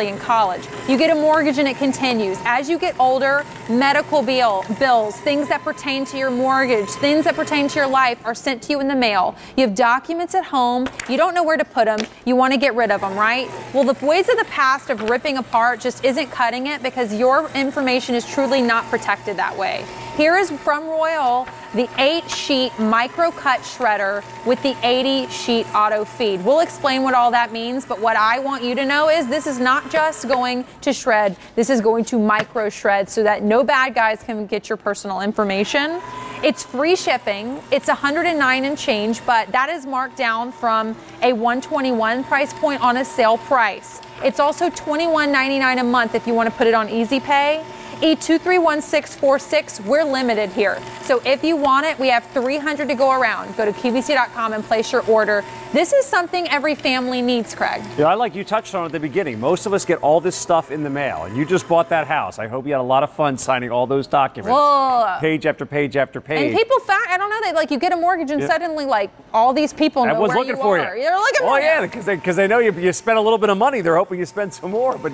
in college. You get a mortgage and it continues. As you get older, medical bills, things that pertain to your mortgage, things that pertain to your life are sent to you in the mail. You have documents at home. You don't know where to put them. You want to get rid of them, right? Well, the ways of the past of ripping apart just isn't cutting it because your information is truly not protected that way. Here is from Royal, the 8-sheet micro cut shredder with the 80-sheet auto feed. We'll explain what all that means, but what I want you to know is this is not just going to shred, this is going to micro shred so that no bad guys can get your personal information. It's free shipping. It's $109 and change, but that is marked down from a $121 price point on a sale price. It's also $21.99 a month if you want to put it on Easy Pay. E231646, we're limited here. So if you want it, we have 300 to go around. Go to QVC.com and place your order. This is something every family needs, Craig. Yeah, I like you touched on at the beginning. Most of us get all this stuff in the mail. And you just bought that house. I hope you had a lot of fun signing all those documents. Whoa. Page after page after page. And people, I don't know, they like you get a mortgage and suddenly like all these people know where you are. They're looking for you. Oh yeah, because they know you spent a little bit of money. They're hoping you spend some more. But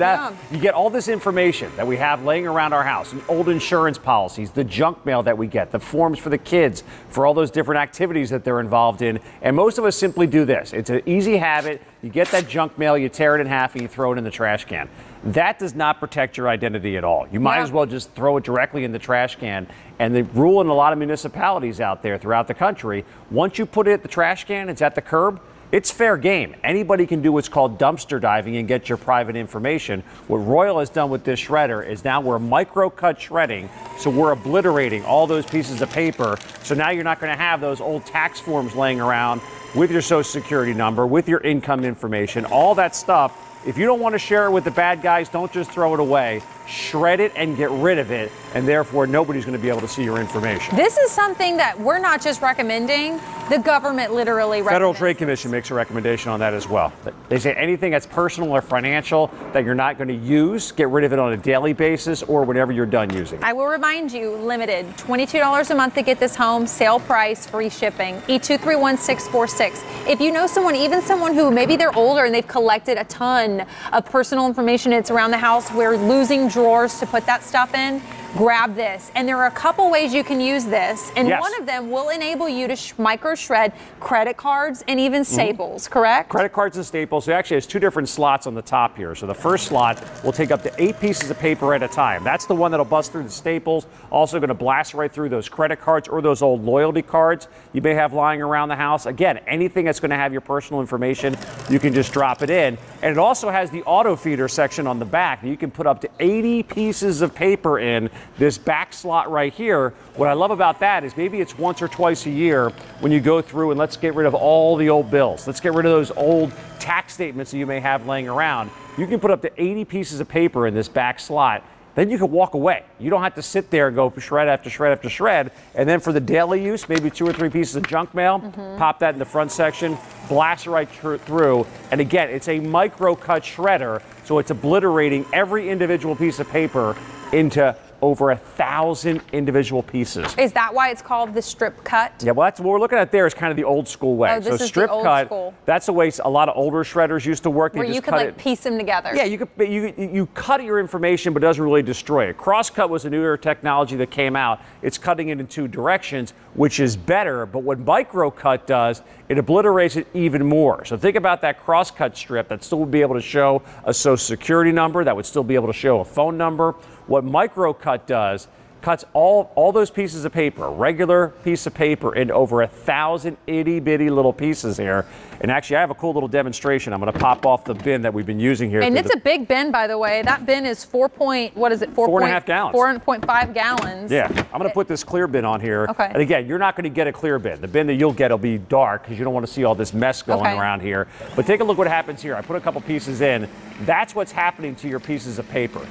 you get all this information that we have laying around our house, old insurance policies, the junk mail that we get, the forms for the kids, for all those different activities that they're involved in. And most of us simply do this. It's an easy habit. You get that junk mail, you tear it in half, and you throw it in the trash can. That does not protect your identity at all. You might as well just throw it directly in the trash can. And the rule in a lot of municipalities out there throughout the country, once you put it at the trash can, it's at the curb, it's fair game. Anybody can do what's called dumpster diving and get your private information. What Royal has done with this shredder is now we're micro-cut shredding, so we're obliterating all those pieces of paper. So now you're not going to have those old tax forms laying around with your social security number, with your income information, all that stuff. If you don't want to share it with the bad guys, don't just throw it away. Shred it and get rid of it, and therefore nobody's going to be able to see your information. This is something that we're not just recommending. The government literally recommends. Federal Trade Commission makes a recommendation on that as well. They say anything that's personal or financial that you're not going to use, get rid of it on a daily basis or whenever you're done using it. I will remind you, limited, $22 a month to get this home, sale price, free shipping, E231646. If you know someone, even someone who maybe they're older and they've collected a ton of personal information, it's around the house, we're losing drawers to put that stuff in, grab this. And there are a couple ways you can use this, and one of them will enable you to micro shred credit cards and even staples, correct? Credit cards and staples. So actually, there's two different slots on the top here. So the first slot will take up to 8 pieces of paper at a time. That's the one that'll bust through the staples. Also going to blast right through those credit cards or those old loyalty cards you may have lying around the house. Again, anything that's going to have your personal information, you can just drop it in. And it also has the auto feeder section on the back. You can put up to 80 pieces of paper in this back slot right here. What I love about that is maybe it's once or twice a year when you go through and let's get rid of all the old bills. Let's get rid of those old tax statements that you may have laying around. You can put up to 80 pieces of paper in this back slot. Then you can walk away. You don't have to sit there and go shred after shred after shred. And then for the daily use, maybe 2 or 3 pieces of junk mail, pop that in the front section, blast right through. And again, it's a micro cut shredder, so it's obliterating every individual piece of paper into over 1,000 individual pieces. Is that why it's called the strip cut? Yeah, well, that's what we're looking at there is kind of the old school way. Oh, this so is strip the old cut, school. That's the way a lot of older shredders used to work. Where you could like piece them together. Yeah, you cut your information, but it doesn't really destroy it. Cross cut was a newer technology that came out. It's cutting it in 2 directions, which is better. But what micro cut does, it obliterates it even more. So think about that cross cut strip that still would be able to show a social security number, that would still be able to show a phone number. What micro cut does, cuts all those pieces of paper, a regular piece of paper, into over 1,000 itty-bitty little pieces here. And actually, I have a cool little demonstration. I'm going to pop off the bin that we've been using here. And it's a big bin, by the way. That bin is 4.5 gallons. 4.5 gallons. Yeah, I'm going to put this clear bin on here. Okay. And again, you're not going to get a clear bin. The bin that you'll get will be dark because you don't want to see all this mess going around here. But take a look what happens here. I put a couple pieces in. That's what's happening to your pieces of paper.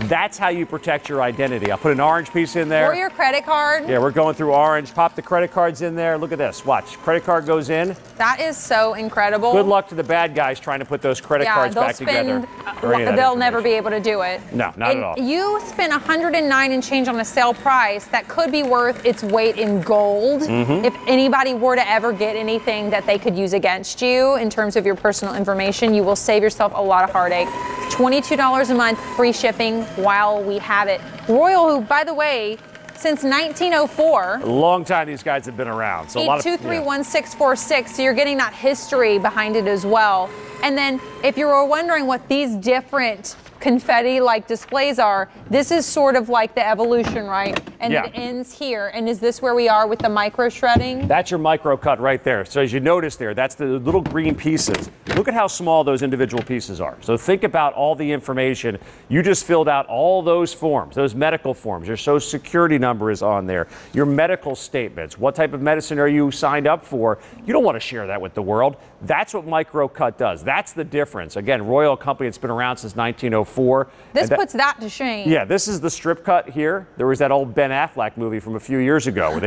That's how you protect your identity. I'll put an orange piece in there. Or your credit card. Yeah, we're going through orange. Pop the credit cards in there. Look at this. Watch. Credit card goes in. That is so incredible. Good luck to the bad guys trying to put those credit cards back together. They'll never be able to do it. No, not at all. You spent $109 and change on a sale price that could be worth its weight in gold if anybody were to ever get anything that they could use against you in terms of your personal information. You will save yourself a lot of heartache. $22 a month, free shipping while we have it. Royal, who, by the way, since 1904. A long time these guys have been around. So 823-1646, so you're getting that history behind it as well. And then if you were wondering what these different confetti-like displays are, this is sort of like the evolution, right? And it ends here. And is this where we are with the micro shredding? That's your micro cut right there. So as you notice there, that's the little green pieces. Look at how small those individual pieces are. So think about all the information. You just filled out all those forms, those medical forms. Your social security number is on there. Your medical statements. What type of medicine are you signed up for? You don't want to share that with the world. That's what micro cut does. That's the difference. Again, Royal Company, it's been around since 1904. This puts that to shame. Yeah, this is the strip cut here. There was that old Ben Affleck movie from a few years ago where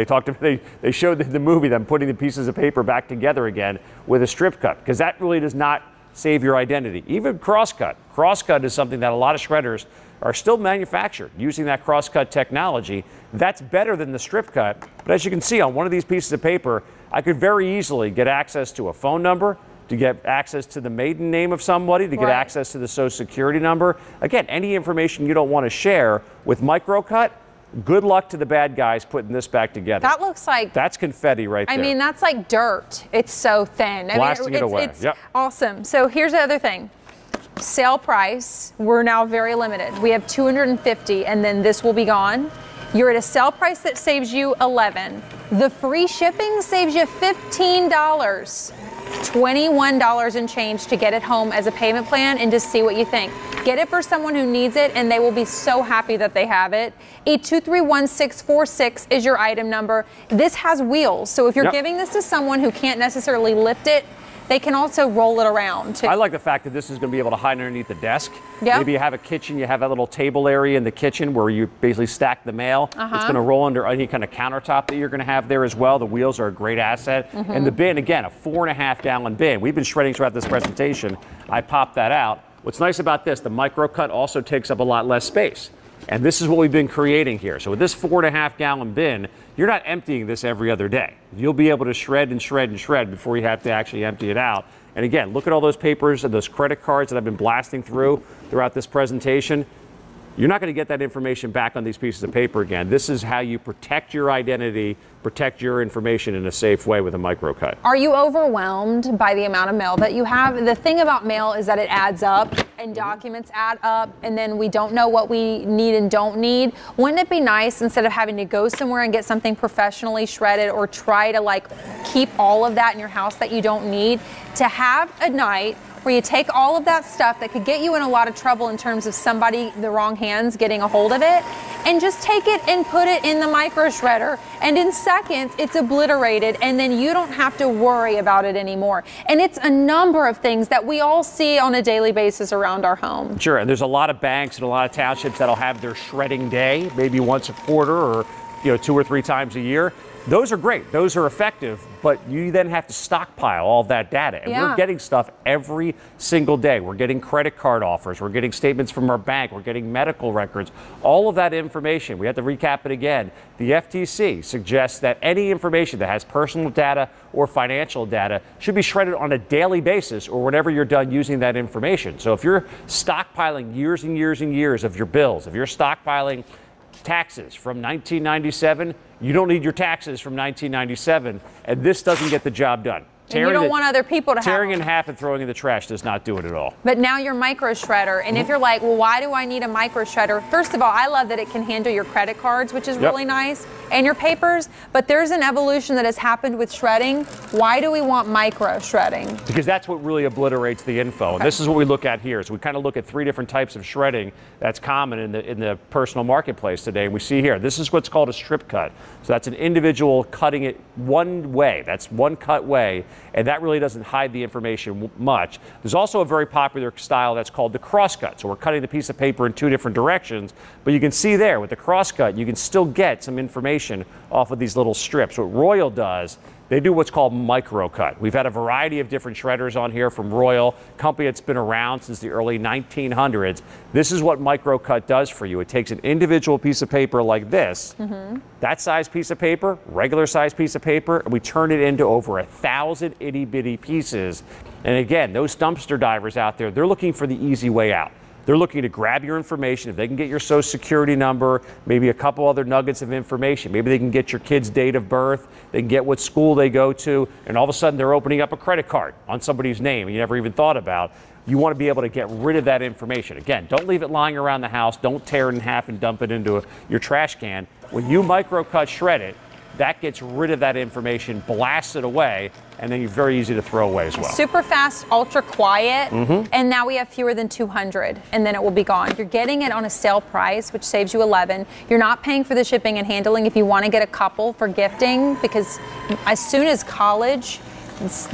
they showed the movie, them putting the pieces of paper back together again with a strip cut, because that really does not save your identity. Even crosscut. Crosscut is something that a lot of shredders are still manufactured using that crosscut technology. That's better than the strip cut. But as you can see on one of these pieces of paper, I could very easily get access to a phone number, to get access to the maiden name of somebody, to get access to the social security number. Again, any information you don't want to share with microcut, good luck to the bad guys putting this back together. That looks like... That's confetti right there. I mean, that's like dirt. It's so thin. Blasting it away. It's awesome. So here's the other thing. Sale price, we're now very limited. We have 250, and then this will be gone. You're at a sale price that saves you $11. The free shipping saves you $15. $21 and change to get it home as a payment plan and to see what you think. Get it for someone who needs it, and they will be so happy that they have it. 823-1646 is your item number. This has wheels, so if you're giving this to someone who can't necessarily lift it, they can also roll it around too. I like the fact that this is going to be able to hide underneath the desk. Yep. Maybe you have a kitchen, you have that little table area in the kitchen where you basically stack the mail. It's going to roll under any kind of countertop that you're going to have there as well. The wheels are a great asset. And the bin, again, a 4.5 gallon bin. We've been shredding throughout this presentation. I popped that out. What's nice about this, the micro cut also takes up a lot less space. And this is what we've been creating here. So with this 4.5 gallon bin, you're not emptying this every other day. You'll be able to shred and shred and shred before you have to actually empty it out. And again, look at all those papers and those credit cards that I've been blasting throughout this presentation. You're not going to get that information back on these pieces of paper again. This is how you protect your identity, protect your information in a safe way with a micro cut. Are you overwhelmed by the amount of mail that you have? The thing about mail is that it adds up, and documents add up, and then we don't know what we need and don't need. Wouldn't it be nice, instead of having to go somewhere and get something professionally shredded or try to keep all of that in your house that you don't need, to have a night where you take all of that stuff that could get you in a lot of trouble in terms of somebody, the wrong hands, getting a hold of it, and just take it and put it in the micro shredder, and in seconds it's obliterated, and then you don't have to worry about it anymore. And it's a number of things that we all see on a daily basis around our home. Sure, and there's a lot of banks and a lot of townships that'll have their shredding day, maybe once a quarter or 2 or 3 times a year. Those are great. Those are effective, but you then have to stockpile all that data. And we're getting stuff every single day. We're getting credit card offers. We're getting statements from our bank. We're getting medical records. All of that information, we have to recap it again. The FTC suggests that any information that has personal data or financial data should be shredded on a daily basis or whenever you're done using that information. So if you're stockpiling years and years and years of your bills, if you're stockpiling taxes from 1997, you don't need your taxes from 1997, and this doesn't get the job done. And you don't want other people to have tearing in half and throwing in the trash does not do it at all. But now your micro shredder, and if you're like, well, why do I need a micro shredder? First of all, I love that it can handle your credit cards, which is really nice, and your papers, but there's an evolution that has happened with shredding. Why do we want micro shredding? Because that's what really obliterates the info. And this is what we look at here. So we kind of look at 3 different types of shredding that's common in the personal marketplace today. And we see here, this is what's called a strip cut. So that's an individual cutting it one way. That's one cut way. And that really doesn't hide the information much. There's also a very popular style that's called the crosscut. So we're cutting the piece of paper in 2 different directions, but you can see there with the crosscut, you can still get some information off of these little strips. What Royal does, they do what's called micro cut. We've had a variety of different shredders on here from Royal, company that's been around since the early 1900s. This is what micro cut does for you. It takes an individual piece of paper like this, that size piece of paper, regular size piece of paper, and we turn it into over 1,000 itty bitty pieces. And again, those dumpster divers out there, they're looking for the easy way out. They're looking to grab your information. If they can get your social security number, maybe a couple other nuggets of information, maybe they can get your kid's date of birth, they can get what school they go to, and all of a sudden they're opening up a credit card on somebody's name you never even thought about. You want to be able to get rid of that information. Again, don't leave it lying around the house. Don't tear it in half and dump it into your trash can. When you microcut shred it, that gets rid of that information, blasts it away, and then you're very easy to throw away as well. Super fast, ultra quiet, and now we have fewer than 200, and then it will be gone. You're getting it on a sale price, which saves you $11. You're not paying for the shipping and handling if you want to get a couple for gifting, because as soon as college,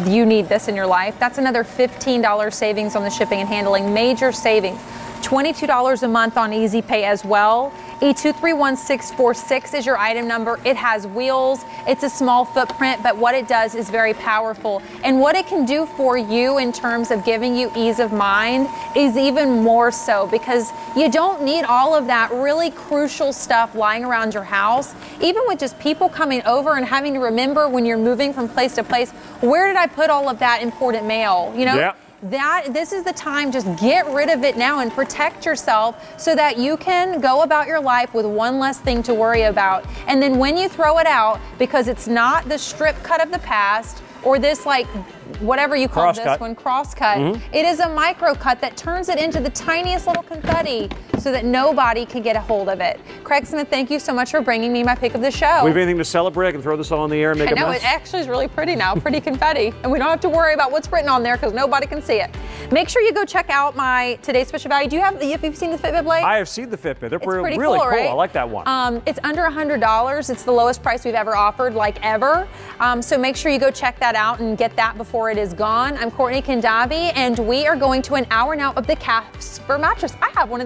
you need this in your life. That's another $15 savings on the shipping and handling. Major savings. $22 a month on Easy Pay as well. E231646 is your item number. It has wheels. It's a small footprint, but what it does is very powerful. And what it can do for you in terms of giving you ease of mind is even more so, because you don't need all of that really crucial stuff lying around your house. Even with just people coming over and having to remember when you're moving from place to place, where did I put all of that important mail? You know? Yeah. This is the time. Just get rid of it now and protect yourself so that you can go about your life with one less thing to worry about. And then when you throw it out, because it's not the strip cut of the past or this like whatever you call this one, crosscut, it is a micro cut that turns it into the tiniest little confetti so that nobody can get a hold of it. Craig Smith, thank you so much for bringing me my pick of the show. We have anything to celebrate? I can throw this all in the air and make a mess? I know, it actually is really pretty now, pretty confetti. And we don't have to worry about what's written on there because nobody can see it. Make sure you go check out my Today's Special Value. Have you seen the Fitbit Blade? I have seen the Fitbit. They're really cool, cool. right? I like that one. It's under $100. It's the lowest price we've ever offered, like ever. So make sure you go check that out and get that before it is gone. I'm Courtney Kendavi, and we are going to an hour now of the Casper mattress. I have one of these.